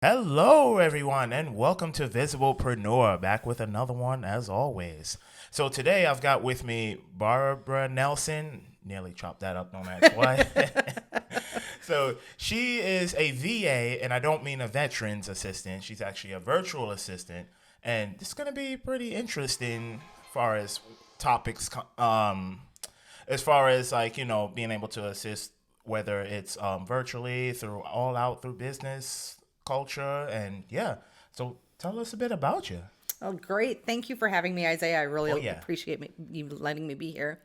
Hello, everyone, and welcome to Visiblepreneur, back with another one as always. So today I've got with me Barbara Nelson. Nearly chopped that up, don't ask why. So she is a VA, and I don't mean a veterans assistant. She's actually a virtual assistant, and it's going to be pretty interesting as far as topics, as far as being able to assist, whether it's virtually through all out through business culture, and yeah. So tell us a bit about you. Oh, great. Thank you for having me, Isaiah. I really Oh yeah. appreciate you letting me be here.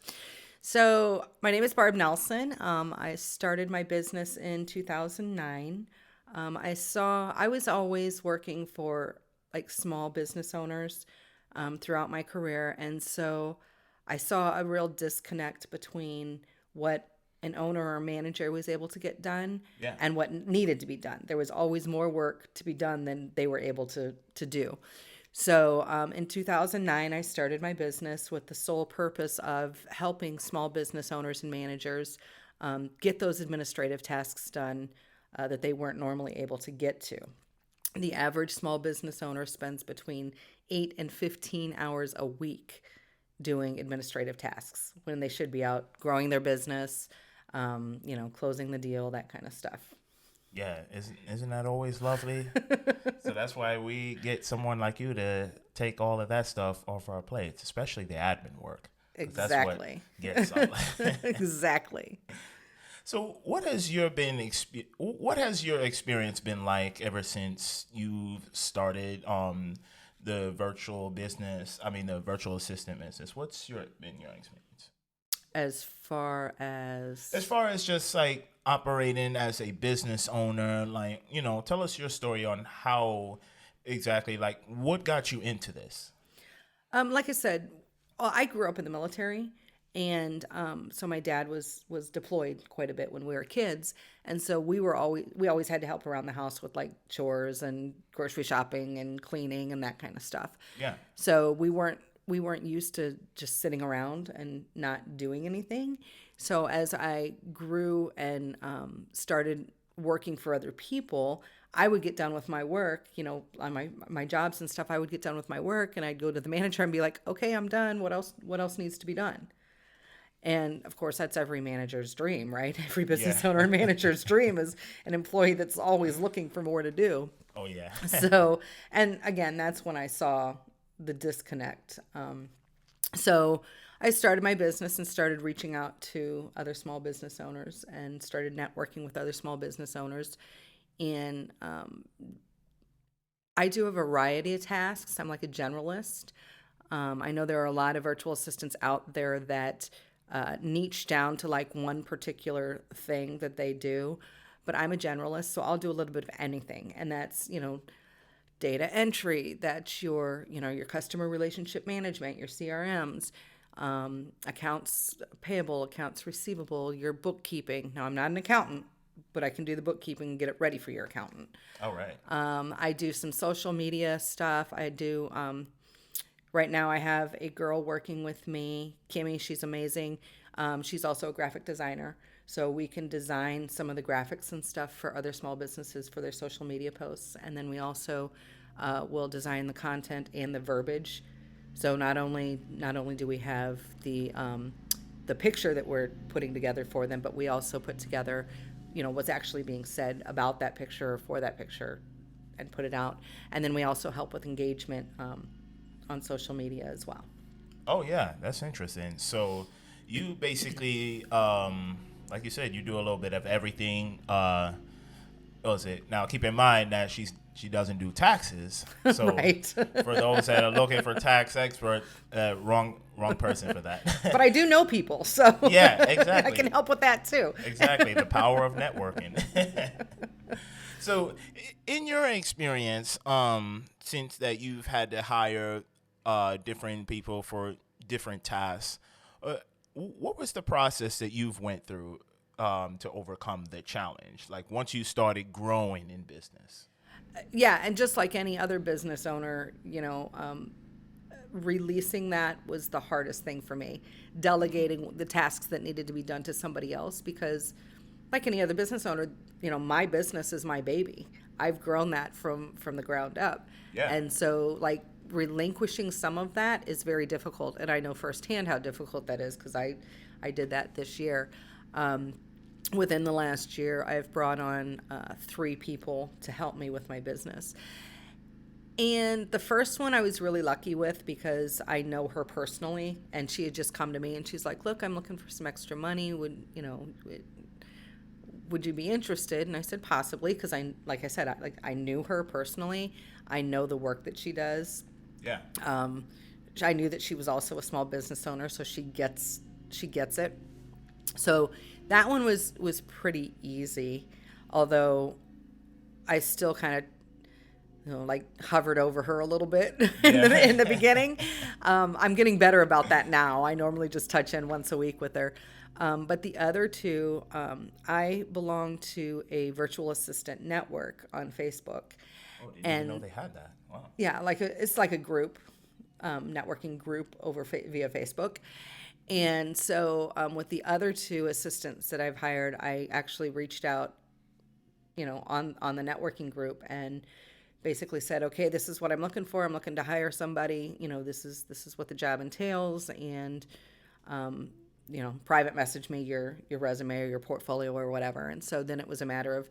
So, my name is Barb Nelson. I started my business in 2009. I was always working for like small business owners throughout my career. And so I saw a real disconnect between what an owner or manager was able to get done Yeah. and what needed to be done. There was always more work to be done than they were able to do. So in 2009, I started my business with the sole purpose of helping small business owners and managers get those administrative tasks done that they weren't normally able to get to. The average small business owner spends between 8 and 15 hours a week doing administrative tasks when they should be out growing their business, closing the deal, that kind of stuff. Yeah, isn't that always lovely? So that's why we get someone like you to take all of that stuff off our plates, especially the admin work, 'cause that's what Exactly. gets all. Exactly. So what has your experience been like ever since you started the virtual business? I mean, the virtual assistant business. What's your been your experience? As far As as far as just like operating as a business owner, like, tell us your story on how exactly, like, what got you into this? like I said, I grew up in the military, and so my dad was deployed quite a bit when we were kids, and so we always had to help around the house with like chores and grocery shopping and cleaning and that kind of stuff. Yeah. So we weren't used to just sitting around and not doing anything. So as I grew and started working for other people, I would get done with my work, on my jobs and stuff. I would get done with my work, and I'd go to the manager and be like, "Okay, I'm done. What else needs to be done?" And of course, that's every manager's dream, right? Every Yeah. business owner and manager's dream is an employee that's always looking for more to do. Oh yeah. So, and again, that's when I saw the disconnect. So I started my business and started reaching out to other small business owners and started networking with other small business owners. And I do a variety of tasks. I'm like a generalist. I know there are a lot of virtual assistants out there that niche down to like one particular thing that they do, but I'm a generalist, so I'll do a little bit of anything, and that's data entry. That's your customer relationship management, your CRMs, accounts payable, accounts receivable, your bookkeeping. Now I'm not an accountant, but I can do the bookkeeping and get it ready for your accountant. All right. I do some social media stuff. Right now I have a girl working with me, Kimmy. She's amazing. She's also a graphic designer. So we can design some of the graphics and stuff for other small businesses for their social media posts. And then we also will design the content and the verbiage. So not only do we have the picture that we're putting together for them, but we also put together, what's actually being said about that picture or for that picture and put it out. And then we also help with engagement on social media as well. Oh yeah, that's interesting. So you basically, like you said, you do a little bit of everything. What was it? Now keep in mind that she doesn't do taxes. So Right. for those that are looking for tax expert, wrong person for that. But I do know people, so Yeah, I can exactly. help with that too. Exactly, the power of networking. So, in your experience, since that you've had to hire different people for different tasks, uh, what was the process that you've went through to overcome the challenge? Like once you started growing in business. Yeah, and just like any other business owner, releasing that was the hardest thing for me. Delegating the tasks that needed to be done to somebody else because like any other business owner, my business is my baby. I've grown that from the ground up. Yeah. And so like relinquishing some of that is very difficult, and I know firsthand how difficult that is because I did that this year. Within the last year, I've brought on 3 people to help me with my business. And the first one I was really lucky with because I know her personally, and she had just come to me and she's like, "Look, I'm looking for some extra money. Would you be interested?" And I said, "Possibly," because like I said, I knew her personally. I know the work that she does. Yeah. I knew that she was also a small business owner, so she gets it. So that one was pretty easy, although I still kind of like hovered over her a little bit in the beginning. I'm getting better about that now. I normally just touch in once a week with her. But the other 2, I belong to a virtual assistant network on Facebook. Oh, didn't even know they had that. Wow. Yeah, it's like a group, networking group over via Facebook. And so with the other 2 assistants that I've hired, I actually reached out, on the networking group and basically said, "Okay, this is what I'm looking for. I'm looking to hire somebody. This is what the job entails." And private message me your resume or your portfolio or whatever. And so then it was a matter of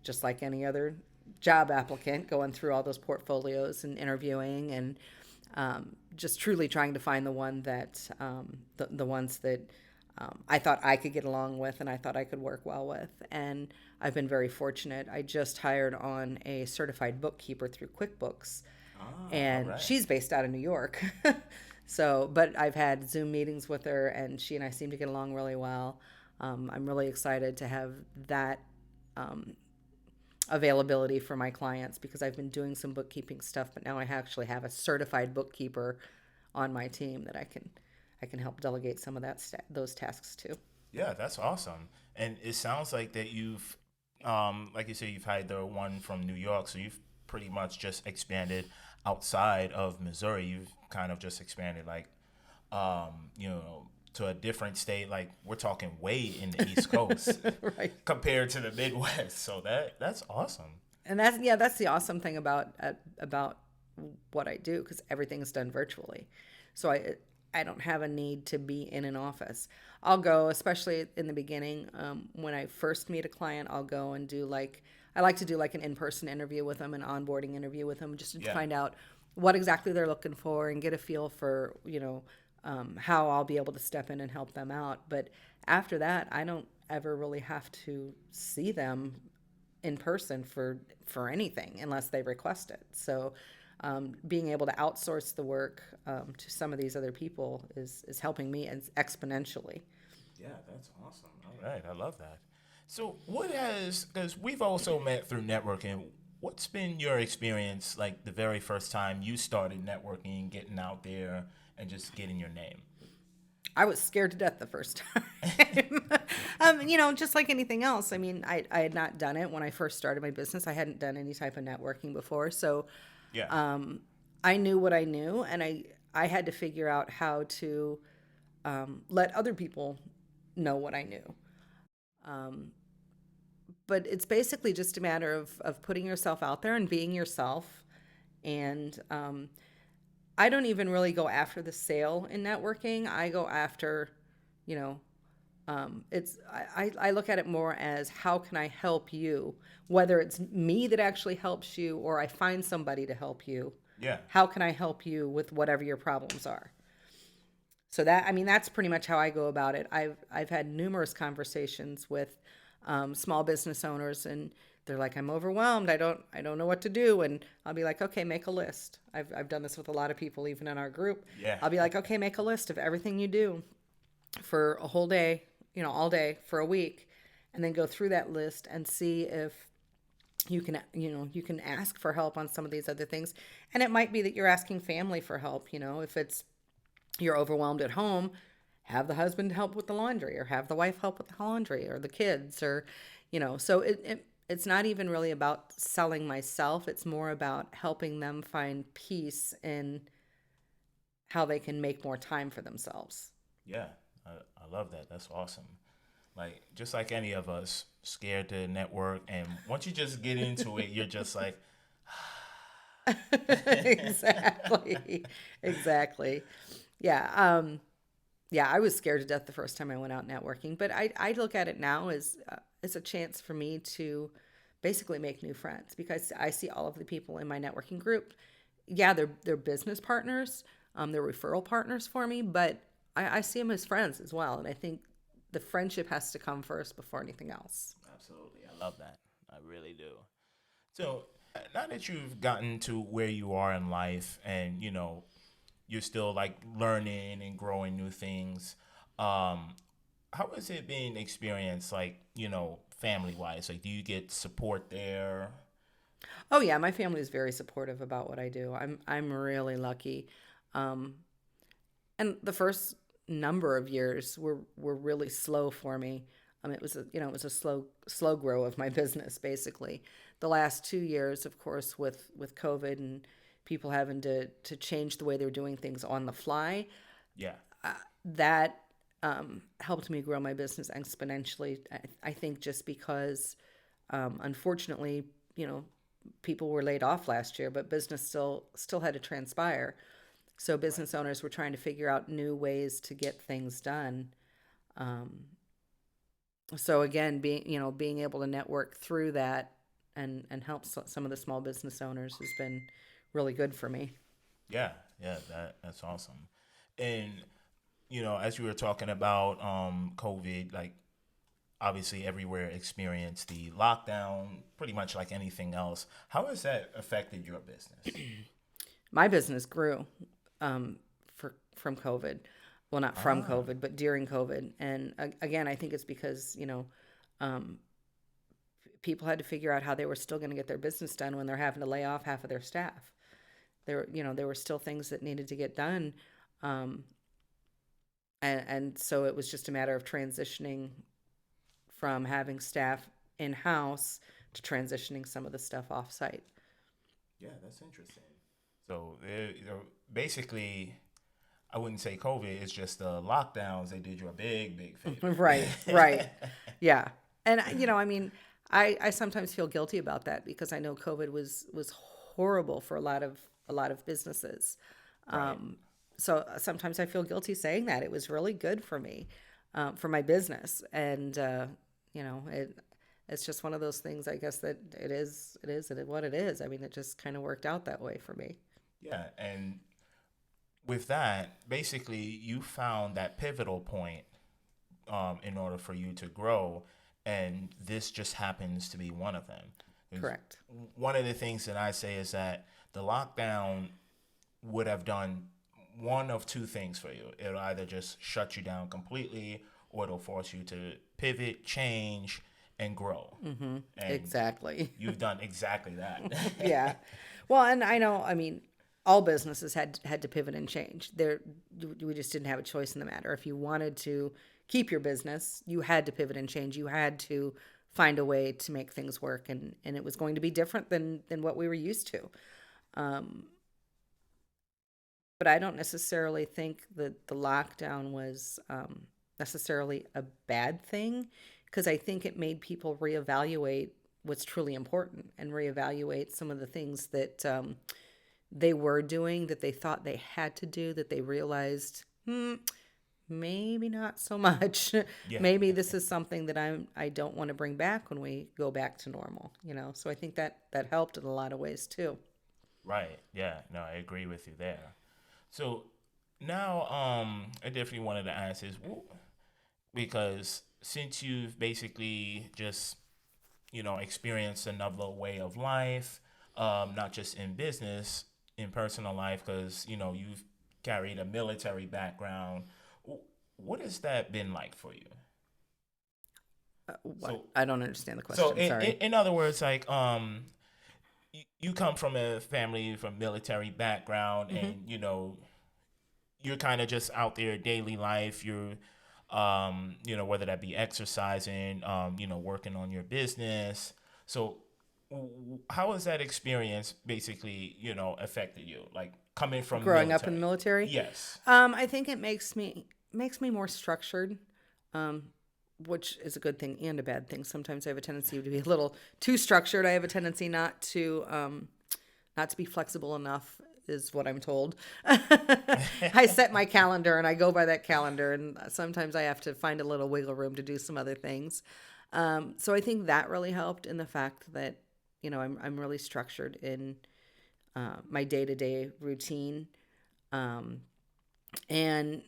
just like any other job applicant going through all those portfolios and interviewing and just truly trying to find the one that the ones that I thought I could get along with and I thought I could work well with. And I've been very fortunate. I just hired on a certified bookkeeper through QuickBooks, and right. she's based out of New York. So, but I've had Zoom meetings with her, and she and I seem to get along really well. I'm really excited to have that availability for my clients because I've been doing some bookkeeping stuff, but now I actually have a certified bookkeeper on my team that I can help delegate some of those tasks to. Yeah, that's awesome. And it sounds like that you've, like you say, you've hired the one from New York, so you've pretty much just expanded outside of Missouri. You've kind of just expanded, like, to a different state. Like we're talking way in the East Coast, Right. compared to the Midwest. So that's awesome. And that's the awesome thing about what I do because everything's done virtually. So I don't have a need to be in an office. I'll go, especially in the beginning, when I first meet a client, I'll go and I like to do like an in-person interview with them, an onboarding interview with them, just to find out what exactly they're looking for and get a feel for, how I'll be able to step in and help them out. But after that, I don't ever really have to see them in person for anything unless they request it. So being able to outsource the work to some of these other people is helping me exponentially. Yeah, that's awesome. All right, I love that. So, because we've also met through networking, what's been your experience like the very first time you started networking, getting out there, and just getting your name? I was scared to death the first time. Just like anything else. I mean, I had not done it when I first started my business. I hadn't done any type of networking before. So Yeah. I knew what I knew, and I had to figure out how to let other people know what I knew. But it's basically just a matter of putting yourself out there and being yourself. And I don't even really go after the sale in networking. I go after, you know, I look at it more as how can I help you, whether it's me that actually helps you or I find somebody to help you. Yeah. How can I help you with whatever your problems are? So that's pretty much how I go about it. I've had numerous conversations with small business owners, and they're like, "I'm overwhelmed. I don't know what to do." And I'll be like, "Okay, make a list." I've done this with a lot of people, even in our group. Yeah. I'll be like, "Okay, make a list of everything you do for a whole day, all day for a week, and then go through that list and see if you can ask for help on some of these other things." And it might be that you're asking family for help. If it's you're overwhelmed at home, have the husband help with the laundry or have the wife help with the laundry or the kids so it's not even really about selling myself. It's more about helping them find peace in how they can make more time for themselves. Yeah. I love that. That's awesome. Like just like any of us, scared to network, and once you just get into it, you're just like, Exactly. Exactly. Yeah. Yeah, I was scared to death the first time I went out networking, but I look at it now as a chance for me to basically make new friends because I see all of the people in my networking group. Yeah, they're business partners, they're referral partners for me, but I see them as friends as well, and I think the friendship has to come first before anything else. absolutely, I love that. I really do. So now that you've gotten to where you are in life, and you're still like learning and growing new things, um, how is it being experienced, like family wise? Like, do you get support there? Oh yeah, my family is very supportive about what I do. I'm really lucky. Um, and the first number of years were really slow for me. It was it was a slow grow of my business basically. The last 2 years, of course, with COVID and people having to change the way they're doing things on the fly, Yeah, that helped me grow my business exponentially. I think just because, unfortunately, you know, people were laid off last year, but business still had to transpire. So right. business owners were trying to figure out new ways to get things done. So again, being able to network through that and help some of the small business owners has been really good for me. Yeah, yeah, that's awesome. And as you were talking about COVID, like obviously everywhere experienced the lockdown, pretty much like anything else. How has that affected your business? My business grew from COVID. Well, not from Ah, COVID, but during COVID. And again, I think it's because, people had to figure out how they were still going to get their business done when they're having to lay off half of their staff. There were still things that needed to get done. Um, and so it was just a matter of transitioning from having staff in house to transitioning some of the stuff off site. yeah, that's interesting. So basically, I wouldn't say COVID. It's just the lockdowns. They did you a big, big Right, favor. right. Yeah. And I mean, I sometimes feel guilty about that because I know COVID was horrible for a lot of businesses. Right. So sometimes I feel guilty saying that. It was really good for me, for my business. And it's just one of those things, I guess, that it is what it is. I mean, it just kind of worked out that way for me. Yeah, and with that, basically, you found that pivotal point in order for you to grow, and this just happens to be one of them. 'Cause Correct. one of the things that I say is that the lockdown would have done one of two things for you. It'll either just shut you down completely, or it'll force you to pivot, change, and grow. And Exactly. you've done exactly that. Yeah. Well, and I know, I mean, all businesses had to pivot and change. We just didn't have a choice in the matter. If you wanted to keep your business, you had to pivot and change. You had to find a way to make things work, and it was going to be different than what we were used to. But I don't necessarily think that the lockdown was necessarily a bad thing because I think it made people reevaluate what's truly important and reevaluate some of the things that they were doing that they thought they had to do that they realized maybe not so much. Yeah, Maybe this is something that I don't want to bring back when we go back to normal. So I think that helped in a lot of ways too. right. Yeah, no, I agree with you there. So now, I definitely wanted to ask this because since you've basically just experienced another way of life, not just in business, in personal life, because you've carried a military background. What has that been like for you? What? So, I don't understand the so question. Sorry. in other words, like you come from a family from military background, Hmm. and you're kind of just out there daily life. You're whether that be exercising, working on your business. So how has that experience basically affected you, like coming from Growing up in the military? military, Yes. I think it makes me more structured. which is a good thing and a bad thing. Sometimes I have a tendency to be a little too structured. I have a tendency not to be flexible enough, is what I'm told. I set my calendar and I go by that calendar, and sometimes I have to find a little wiggle room to do some other things. So I think that really helped in the fact that, I'm really structured in my day-to-day routine, and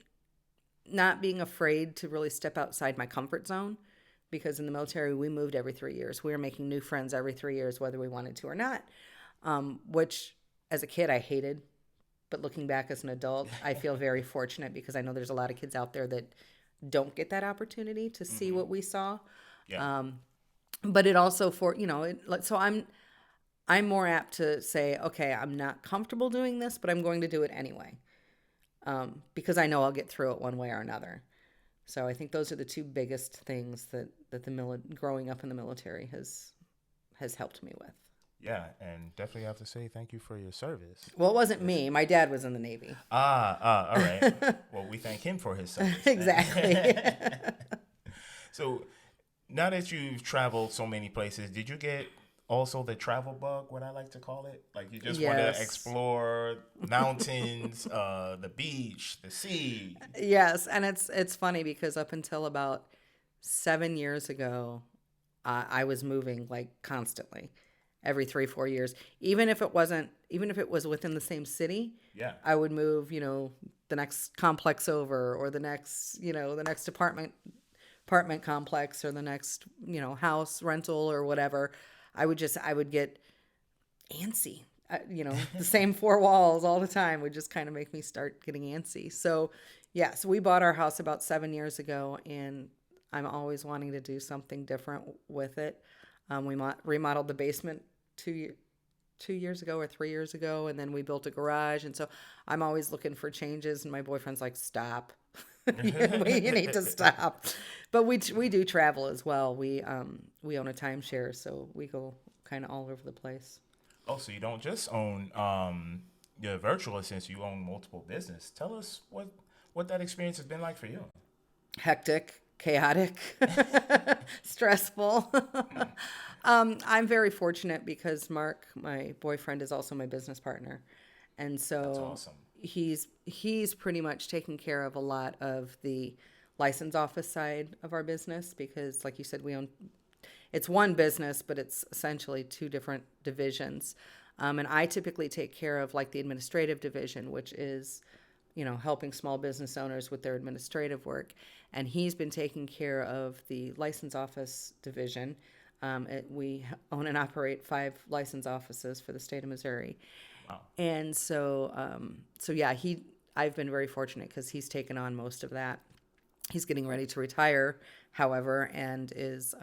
not being afraid to really step outside my comfort zone, because in the military we moved every 3 years. We were making new friends every 3 years, whether we wanted to or not, which as a kid I hated. But looking back as an adult, I feel very fortunate, because I know there's a lot of kids out there that don't get that opportunity to see what we saw. Yeah. But it also so I'm more apt to say, okay, I'm not comfortable doing this, but I'm going to do it anyway, because I know I'll get through it one way or another. So I think those are the two biggest things that growing up in the military has helped me with. Yeah, and definitely have to say thank you for your service. Well, it wasn't me. My dad was in the Navy. All right. Well, we thank him for his service. Exactly. So now that you've traveled so many places, did you get also the travel bug, what I like to call it? Like, you just want to explore mountains, the beach, the sea. Yes, and it's funny because up until about 7 years ago, I was moving like constantly, every 3-4 years. Even if it was within the same city, Yeah. I would move, the next complex over, or the next apartment complex, or the next, house rental or whatever. I would get antsy. The same four walls all the time would just kind of make me start getting antsy. So, yeah, so we bought our house about 7 years ago, and I'm always wanting to do something different with it. We remodeled the basement 2 years ago or 3 years ago, and then we built a garage. And so I'm always looking for changes, and my boyfriend's like, stop. You need to stop. But we do travel as well. We own a timeshare, so we go kind of all over the place. Oh, so you don't just own your virtual assistant, you own multiple business. Tell us what that experience has been like for you. Hectic, chaotic, stressful. I'm very fortunate because Mark, my boyfriend, is also my business partner. And so That's awesome. He's pretty much taking care of a lot of the license office side of our business, because like you said, it's one business, but it's essentially two different divisions. And I typically take care of like the administrative division, which is, helping small business owners with their administrative work. And he's been taking care of the license office division. We own and operate 5 license offices for the state of Missouri. Wow. And so yeah, I've been very fortunate because he's taken on most of that. He's getting ready to retire, however, and is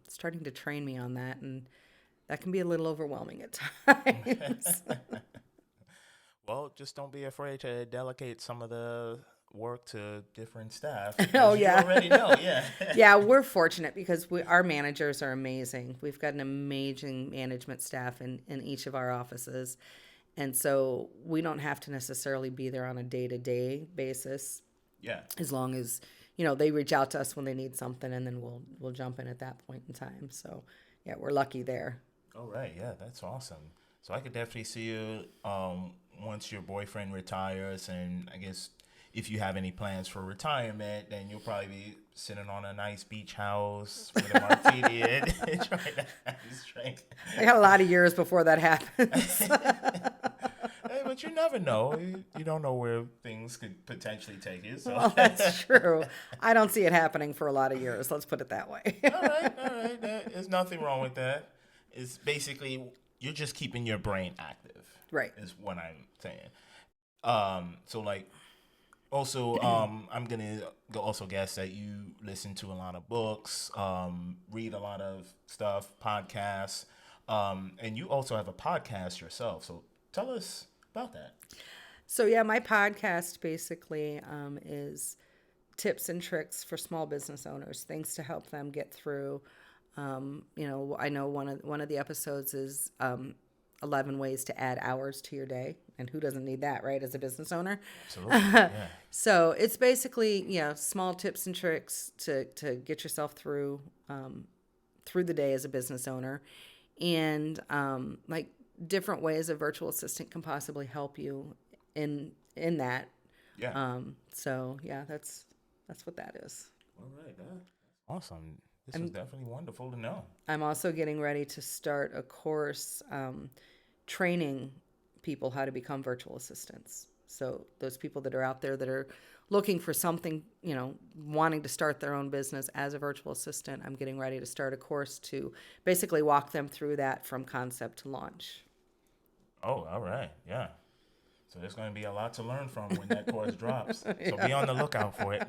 starting to train me on that, and that can be a little overwhelming at times. Well, just don't be afraid to delegate some of the work to different staff. Oh, yeah. You already know, yeah. Yeah, we're fortunate because our managers are amazing. We've got an amazing management staff in each of our offices. And so we don't have to necessarily be there on a day-to-day basis. Yeah. As long as, they reach out to us when they need something, and then we'll jump in at that point in time. So, yeah, we're lucky there. All right. Yeah, that's awesome. So I could definitely see you once your boyfriend retires, and I guess if you have any plans for retirement, then you'll probably be sitting on a nice beach house with a martini and trying to have his drink. I got a lot of years before that happens. Hey, but you never know. You don't know where things could potentially take you. So. Well, that's true. I don't see it happening for a lot of years. Let's put it that way. All right. There's nothing wrong with that. It's basically you're just keeping your brain active. Right. Is what I'm saying. So like, also, I'm gonna also guess that you listen to a lot of books, read a lot of stuff, podcasts, and you also have a podcast yourself. So tell us about that. So yeah, my podcast basically is tips and tricks for small business owners, things to help them get through. I know one of the episodes is 11 ways to add hours to your day. And who doesn't need that, right, as a business owner? Absolutely. Yeah. So it's basically, small tips and tricks to get yourself through the day as a business owner. And like different ways a virtual assistant can possibly help you in that. Yeah. So yeah, that's what that is. All right. That's awesome. This was definitely wonderful to know. I'm also getting ready to start a course training people how to become virtual assistants. So those people that are out there that are looking for something, wanting to start their own business as a virtual assistant, I'm getting ready to start a course to basically walk them through that from concept to launch. Oh, all right. Yeah. So there's going to be a lot to learn from when that course drops. So be on the lookout for it.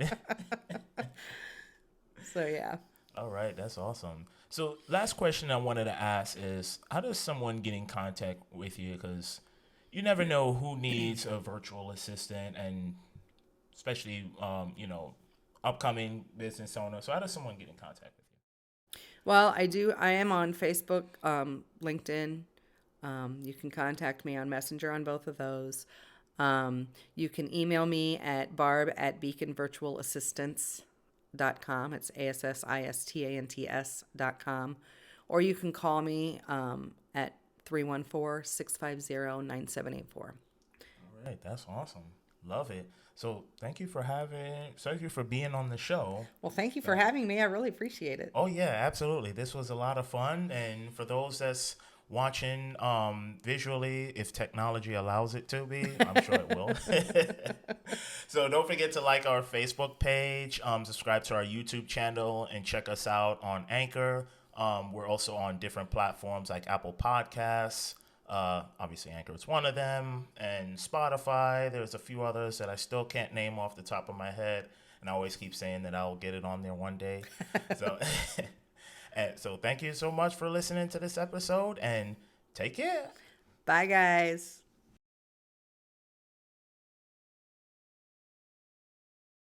So yeah. All right, that's awesome. So last question I wanted to ask is, how does someone get in contact with you? Because you never know who needs a virtual assistant, and especially, upcoming business owner. So how does someone get in contact with you? Well, I am on Facebook, LinkedIn. You can contact me on Messenger on both of those. You can email me at barb@beaconvirtualassistants.com. It's ASSISTANTS.com. Or you can call me at 314-650-9784. All right, that's awesome. Love it. So thank you for being on the show. Well, thank you for having me. I really appreciate it. Oh yeah, absolutely. This was a lot of fun, and for those that's watching visually, if technology allows it to be, I'm sure it will. So don't forget to like our Facebook page, subscribe to our YouTube channel, and check us out on Anchor. We're also on different platforms like Apple Podcasts. Obviously, Anchor is one of them, and Spotify. There's a few others that I still can't name off the top of my head, and I always keep saying that I'll get it on there one day. So thank you so much for listening to this episode, and take care. Bye, guys.